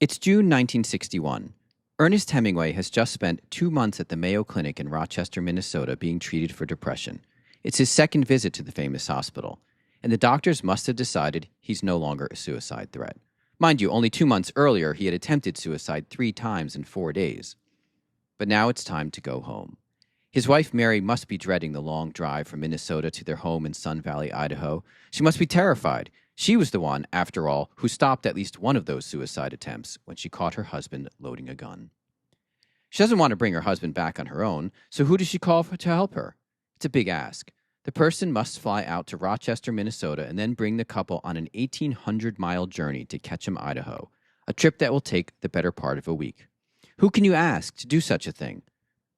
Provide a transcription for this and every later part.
It's June 1961. Ernest Hemingway has just spent 2 months at the Mayo Clinic in Rochester, Minnesota, being treated for depression. It's his second visit to the famous hospital, and the doctors must have decided he's no longer a suicide threat. Mind you, only 2 months earlier, he had attempted suicide 3 times in 4 days. But now it's time to go home. His wife, Mary, must be dreading the long drive from Minnesota to their home in Sun Valley, Idaho. She must be terrified. She was the one, after all, who stopped at least one of those suicide attempts when she caught her husband loading a gun. She doesn't want to bring her husband back on her own, so who does she call to help her? It's a big ask. The person must fly out to Rochester, Minnesota, and then bring the couple on an 1,800-mile journey to Ketchum, Idaho, a trip that will take the better part of a week. Who can you ask to do such a thing?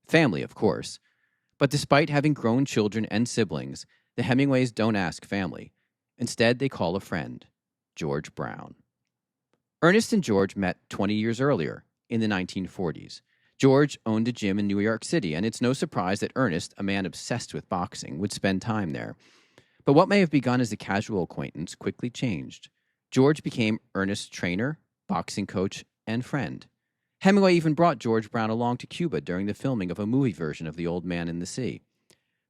Family, of course. But despite having grown children and siblings, the Hemingways don't ask family. Instead, they call a friend, George Brown. Ernest and George met 20 years earlier, in the 1940s. George owned a gym in New York City, and it's no surprise that Ernest, a man obsessed with boxing, would spend time there. But what may have begun as a casual acquaintance quickly changed. George became Ernest's trainer, boxing coach, and friend. Hemingway even brought George Brown along to Cuba during the filming of a movie version of The Old Man in the Sea.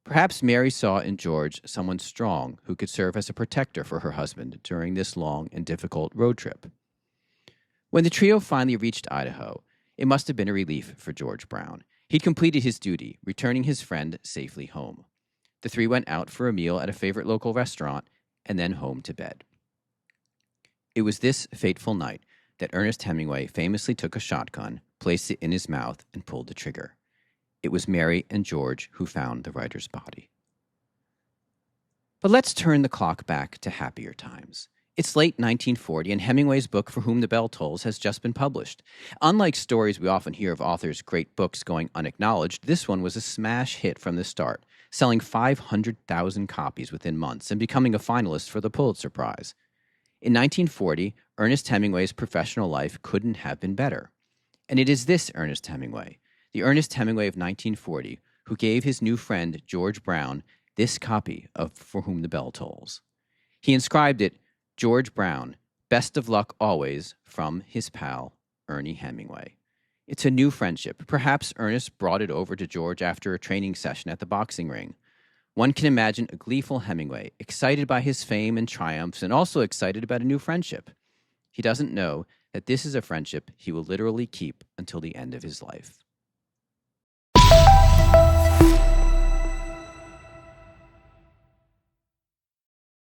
Perhaps Mary saw in George someone strong who could serve as a protector for her husband during this long and difficult road trip. When the trio finally reached Idaho, it must have been a relief for George Brown. He'd completed his duty, returning his friend safely home. The three went out for a meal at a favorite local restaurant and then home to bed. It was this fateful night that Ernest Hemingway famously took a shotgun, placed it in his mouth, and pulled the trigger. It was Mary and George who found the writer's body. But let's turn the clock back to happier times. It's late 1940, and Hemingway's book For Whom the Bell Tolls has just been published. Unlike stories we often hear of authors' great books going unacknowledged, this one was a smash hit from the start, selling 500,000 copies within months and becoming a finalist for the Pulitzer Prize. In 1940, Ernest Hemingway's professional life couldn't have been better. And it is this Ernest Hemingway, the Ernest Hemingway of 1940, who gave his new friend, George Brown, this copy of For Whom the Bell Tolls. He inscribed it, George Brown, best of luck always, from his pal, Ernie Hemingway. It's a new friendship. Perhaps Ernest brought it over to George after a training session at the boxing ring. One can imagine a gleeful Hemingway, excited by his fame and triumphs, and also excited about a new friendship. He doesn't know that this is a friendship he will literally keep until the end of his life.